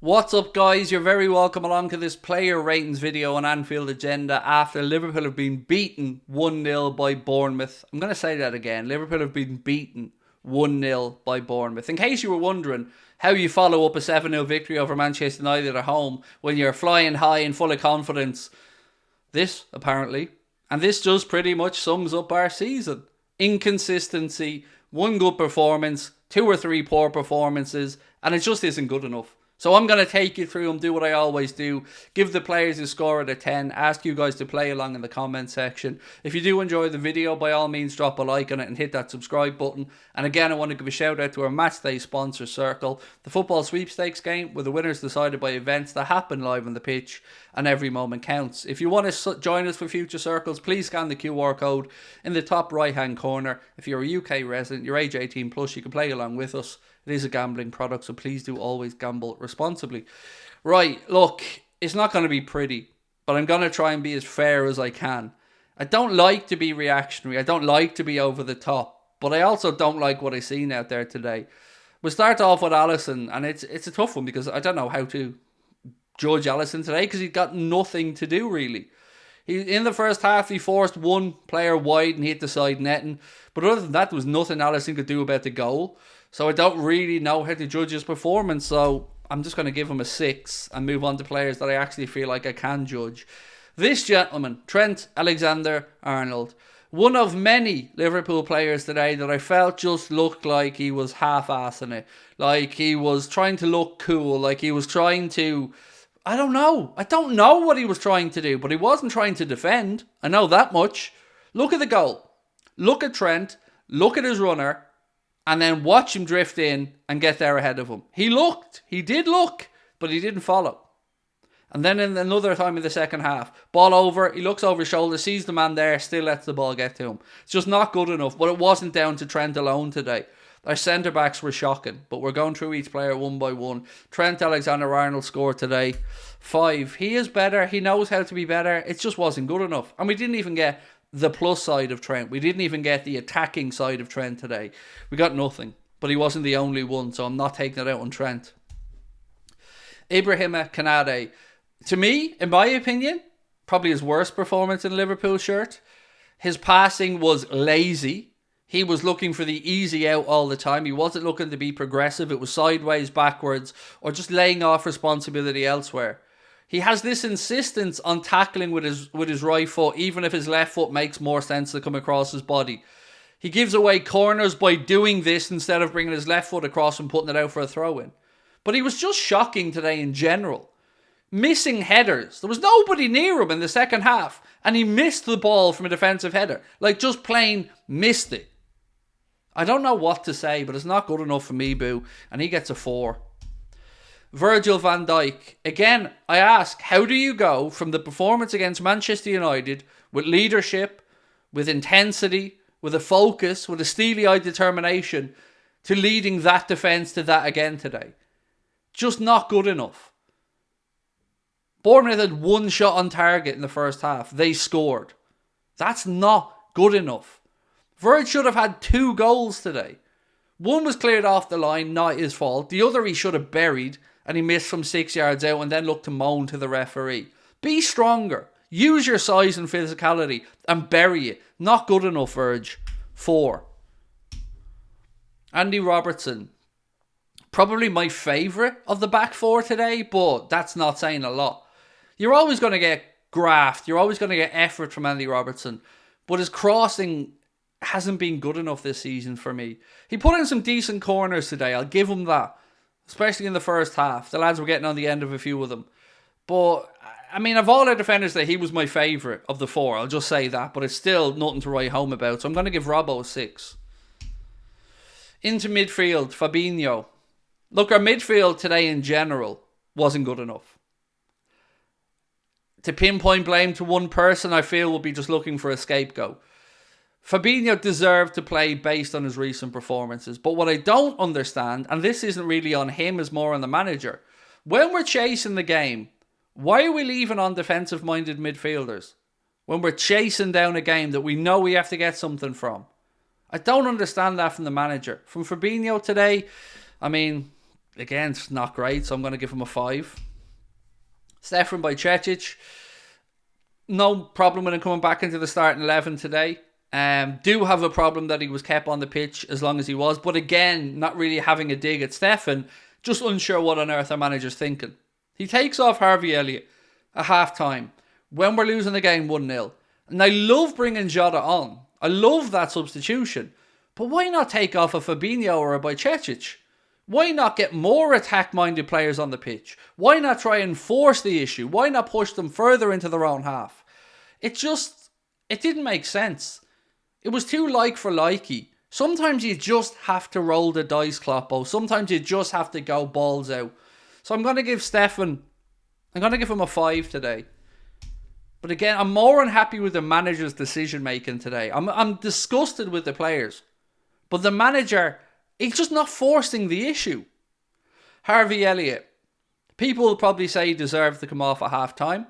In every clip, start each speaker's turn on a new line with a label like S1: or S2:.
S1: What's up, guys? You're very welcome along to this player ratings video on Anfield Agenda after Liverpool have been beaten 1-0 by Bournemouth. I'm going to say that again. Liverpool have been beaten 1-0 by Bournemouth. In case you were wondering how you follow up a 7-0 victory over Manchester United at home when you're flying high and full of confidence, this, apparently, and this just pretty much sums up our season. Inconsistency, one good performance, 2 or 3 poor performances, and it just isn't good enough. So I'm going to take you through and do what I always do. Give the players who score at a 10. Ask you guys to play along in the comment section. If you do enjoy the video, by all means drop a like on it and hit that subscribe button. And again, I want to give a shout out to our matchday sponsor, Circl. The football sweepstakes game with the winners decided by events that happen live on the pitch, and every moment counts. If you want to join us for future circles, please scan the QR code in the top right hand corner. If you're a UK resident, you're age 18 plus, you can play along with us. It is a gambling product, so please do always gamble responsibly. Right, look, it's not going to be pretty, but I'm going to try and be as fair as I can. I don't like to be reactionary. I don't like to be over the top, but I also don't like what I've seen out there today. We'll start off with Alisson, and it's a tough one because I don't know how to judge Alisson today because he's got nothing to do, really. In the first half, he forced one player wide and hit the side netting. But other than that, there was nothing Alisson could do about the goal. So I don't really know how to judge his performance. So I'm just going to give him a 6 and move on to players that I actually feel like I can judge. This gentleman, Trent Alexander-Arnold, one of many Liverpool players today that I felt just looked like he was half-assing it. Like he was trying to look cool. Like he was trying to... I don't know what he was trying to do, but he wasn't trying to defend. I know that much. Look at the goal. Look at Trent. Look at his runner. And then watch him drift in and get there ahead of him. He did look, but he didn't follow. And then in another time in the second half, ball over, he looks over his shoulder, sees the man there, still lets the ball get to him. It's just not good enough, but it wasn't down to Trent alone today. Our centre-backs were shocking, but we're going through each player one by one. Trent Alexander-Arnold scored today 5. He is better. He knows how to be better. It just wasn't good enough. And we didn't even get the plus side of Trent. We didn't even get the attacking side of Trent today. We got nothing, but he wasn't the only one, so I'm not taking it out on Trent. Ibrahima Kanade. To me, in my opinion, probably his worst performance in a Liverpool shirt. His passing was lazy. He was looking for the easy out all the time. He wasn't looking to be progressive. It was sideways, backwards, or just laying off responsibility elsewhere. He has this insistence on tackling with his right foot, even if his left foot makes more sense to come across his body. He gives away corners by doing this instead of bringing his left foot across and putting it out for a throw-in. But he was just shocking today in general. Missing headers. There was nobody near him in the second half, and he missed the ball from a defensive header. Like, just plain missed it. I don't know what to say, but it's not good enough for me, boo. And he gets a 4. Virgil van Dijk. Again, I ask, how do you go from the performance against Manchester United with leadership, with intensity, with a focus, with a steely-eyed determination, to leading that defence to that again today? Just not good enough. Bournemouth had 1 shot on target in the first half. They scored. That's not good enough. Virg should have had 2 goals today. One was cleared off the line, not his fault. The other he should have buried, and he missed from 6 yards out and then looked to moan to the referee. Be stronger. Use your size and physicality and bury it. Not good enough, Virg. 4. Andy Robertson. Probably my favourite of the back 4 today, but that's not saying a lot. You're always going to get graft. You're always going to get effort from Andy Robertson. But his crossing hasn't been good enough this season for me. He put in some decent corners today. I'll give him that. Especially in the first half. The lads were getting on the end of a few of them. But, I mean, of all our defenders today, he was my favourite of the 4. I'll just say that. But it's still nothing to write home about. So I'm going to give Robbo a 6. Into midfield, Fabinho. Look, our midfield today in general wasn't good enough. To pinpoint blame to one person, I feel will be just looking for a scapegoat. Fabinho deserved to play based on his recent performances. But what I don't understand, and this isn't really on him, is more on the manager. When we're chasing the game, why are we leaving on defensive-minded midfielders? When we're chasing down a game that we know we have to get something from. I don't understand that from the manager. From Fabinho today, I mean, again, it's not great, so I'm going to give him a 5. Stefan by Cecic. No problem with him coming back into the starting 11 today. Do have a problem that he was kept on the pitch as long as he was. But again, not really having a dig at Stefan. Just unsure what on earth our manager's thinking. He takes off Harvey Elliott at half-time when we're losing the game 1-0. And I love bringing Jota on. I love that substitution. But why not take off a Fabinho or a Bajcetic? Why not get more attack-minded players on the pitch? Why not try and force the issue? Why not push them further into their own half? It didn't make sense. It was too like for likey. Sometimes you just have to roll the dice, Kloppo. Sometimes you just have to go balls out. So I'm going to give Stefan, I'm going to give him a 5 today. But again, I'm more unhappy with the manager's decision making today. I'm disgusted with the players. But the manager, he's just not forcing the issue. Harvey Elliott, people will probably say he deserved to come off at half time.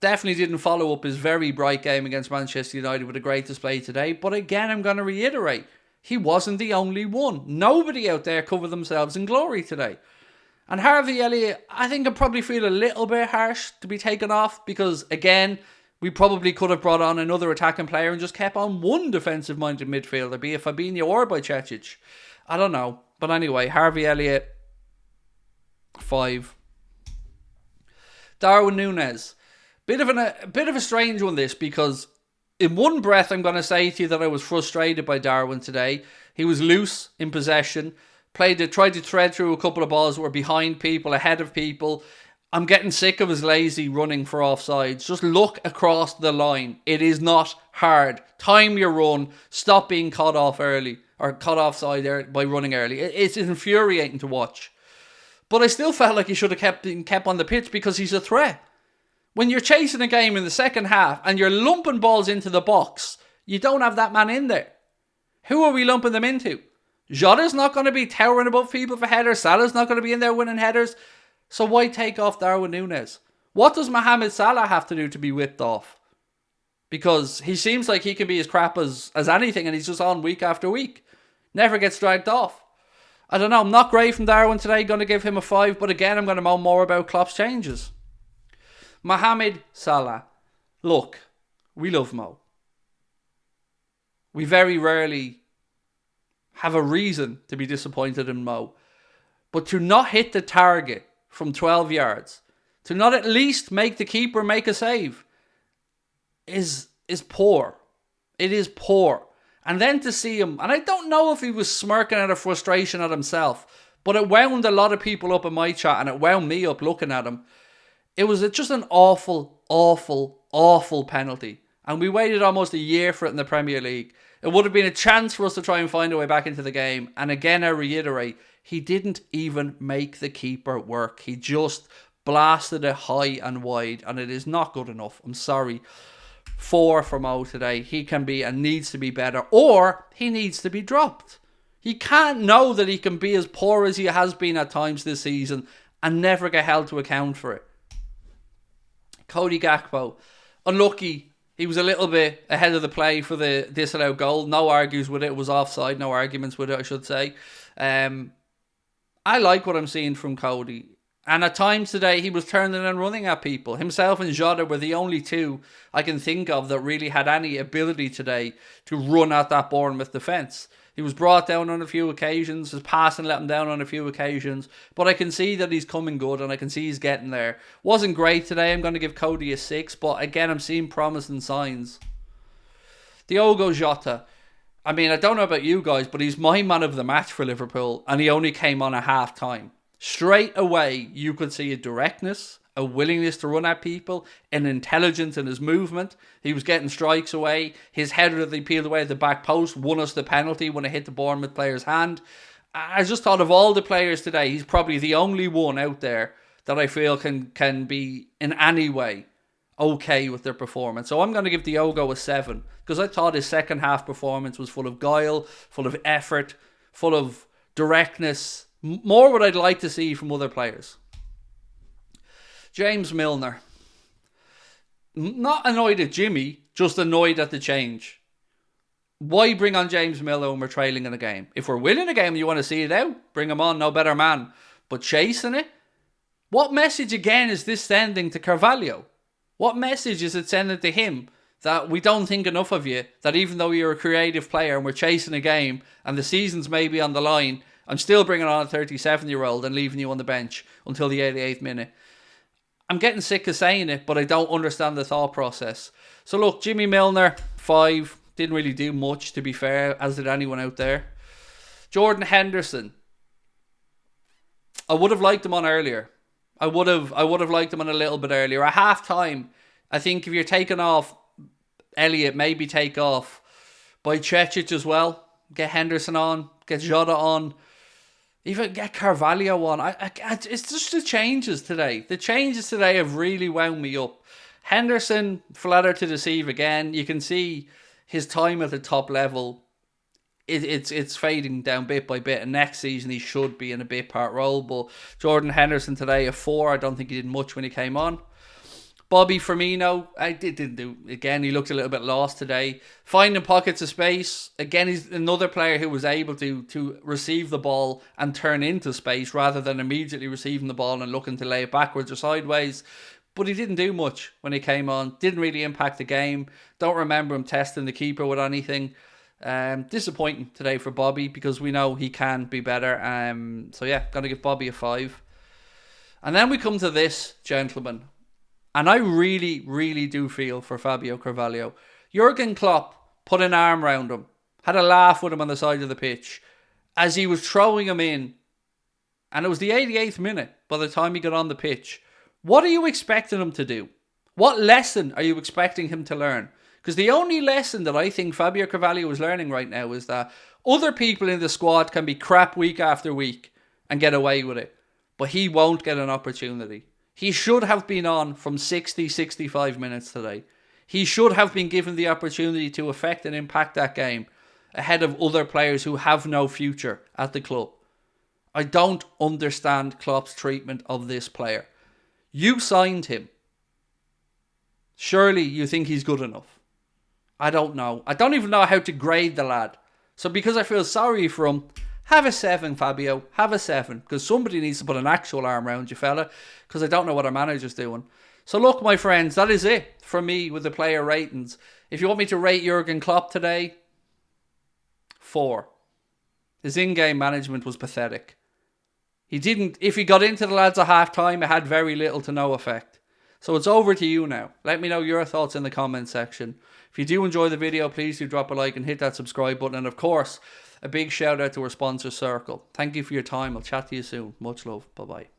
S1: Definitely didn't follow up his very bright game against Manchester United with a great display today. But again, I'm going to reiterate, he wasn't the only one. Nobody out there covered themselves in glory today. And Harvey Elliott, I think I'd probably feel a little bit harsh to be taken off because, again, we probably could have brought on another attacking player and just kept on one defensive-minded midfielder, be it Fabinho or Bajcetic. I don't know. But anyway, Harvey Elliott, 5. Darwin Núñez. Bit of a strange one, this, because in one breath I'm going to say to you that I was frustrated by Darwin today. He was loose in possession, tried to thread through a couple of balls that were behind people, ahead of people. I'm getting sick of his lazy running for offsides. Just look across the line. It is not hard. Time your run. Stop being caught off early or caught offside by running early. It's infuriating to watch. But I still felt like he should have kept on the pitch because he's a threat. When you're chasing a game in the second half and you're lumping balls into the box, you don't have that man in there. Who are we lumping them into? Jota's not going to be towering above people for headers. Salah's not going to be in there winning headers. So why take off Darwin Núñez? What does Mohamed Salah have to do to be whipped off? Because he seems like he can be as crap as anything and he's just on week after week. Never gets dragged off. I don't know. I'm not great from Darwin today. Going to give him a 5. But again, I'm going to moan more about Klopp's changes. Mohamed Salah. Look, we love Mo. We very rarely have a reason to be disappointed in Mo. But to not hit the target from 12 yards, to not at least make the keeper make a save, is poor. It is poor. And then to see him, and I don't know if he was smirking out of frustration at himself, but it wound a lot of people up in my chat and it wound me up looking at him. It was just an awful, awful, awful penalty. And we waited almost a year for it in the Premier League. It would have been a chance for us to try and find a way back into the game. And again, I reiterate, he didn't even make the keeper work. He just blasted it high and wide. And it is not good enough. I'm sorry. 4 for Mo today. He can be and needs to be better. Or he needs to be dropped. He can't know that he can be as poor as he has been at times this season and never get held to account for it. Cody Gakpo, unlucky. He was a little bit ahead of the play for the disallowed goal. No argues with it. It was offside. No arguments with it, I should say. I like what I'm seeing from Cody. And at times today, he was turning and running at people. Himself and Jota were the only two I can think of that really had any ability today to run at that Bournemouth defence. He was brought down on a few occasions. His passing let him down on a few occasions. But I can see that he's coming good and I can see he's getting there. Wasn't great today. I'm going to give Cody a 6. But again, I'm seeing promising signs. Diogo Jota. I mean, I don't know about you guys, but he's my man of the match for Liverpool. And he only came on at half time. Straight away, you could see a directness, a willingness to run at people, an intelligence in his movement. He was getting strikes away. His header that he peeled away at the back post won us the penalty when it hit the Bournemouth player's hand. I just thought of all the players today, he's probably the only one out there that I feel can be in any way okay with their performance. So I'm going to give Diogo a 7 because I thought his second half performance was full of guile, full of effort, full of directness. More what I'd like to see from other players. James Milner. Not annoyed at Jimmy, just annoyed at the change. Why bring on James Milner when we're trailing in a game? If we're winning a game and you want to see it out, bring him on, no better man. But chasing it? What message again is this sending to Carvalho? What message is it sending to him that we don't think enough of you, that even though you're a creative player and we're chasing a game and the season's maybe on the line, I'm still bringing on a 37-year-old and leaving you on the bench until the 88th minute? I'm getting sick of saying it, but I don't understand the thought process. So look, Jimmy Milner, 5. Didn't really do much, to be fair, as did anyone out there. Jordan Henderson. I would have liked him on earlier. I would have liked him on a little bit earlier. At half time, I think if you're taking off Elliott, maybe take off Bajcetic as well. Get Henderson on. Get Jota on. Even get Carvalho on. It's just the changes today. The changes today have really wound me up. Henderson, flatter to deceive again. You can see his time at the top level, it's fading down bit by bit. And next season, he should be in a bit part role. But Jordan Henderson today, a 4. I don't think he did much when he came on. Bobby Firmino, didn't do. Again, he looked a little bit lost today. Finding pockets of space. Again, he's another player who was able to receive the ball and turn into space rather than immediately receiving the ball and looking to lay it backwards or sideways. But he didn't do much when he came on. Didn't really impact the game. Don't remember him testing the keeper with anything. Disappointing today for Bobby because we know he can be better. So yeah, going to give Bobby a 5. And then we come to this, gentlemen. And I really, really do feel for Fabio Carvalho. Jurgen Klopp put an arm around him. Had a laugh with him on the side of the pitch as he was throwing him in. And it was the 88th minute by the time he got on the pitch. What are you expecting him to do? What lesson are you expecting him to learn? Because the only lesson that I think Fabio Carvalho is learning right now is that other people in the squad can be crap week after week and get away with it. But he won't get an opportunity. He should have been on from 60, 65 minutes today. He should have been given the opportunity to affect and impact that game ahead of other players who have no future at the club. I don't understand Klopp's treatment of this player. You signed him. Surely you think he's good enough. I don't know. I don't even know how to grade the lad. So because I feel sorry for him, have a 7, Fabio. Have a 7. Because somebody needs to put an actual arm around you, fella. Because I don't know what our manager's doing. So look, my friends, that is it for me with the player ratings. If you want me to rate Jurgen Klopp today, 4. His in-game management was pathetic. If he got into the lads at half time, it had very little to no effect. So it's over to you now. Let me know your thoughts in the comment section. If you do enjoy the video, please do drop a like and hit that subscribe button. And of course, a big shout out to our sponsor, Circl. Thank you for your time. I'll chat to you soon. Much love. Bye-bye.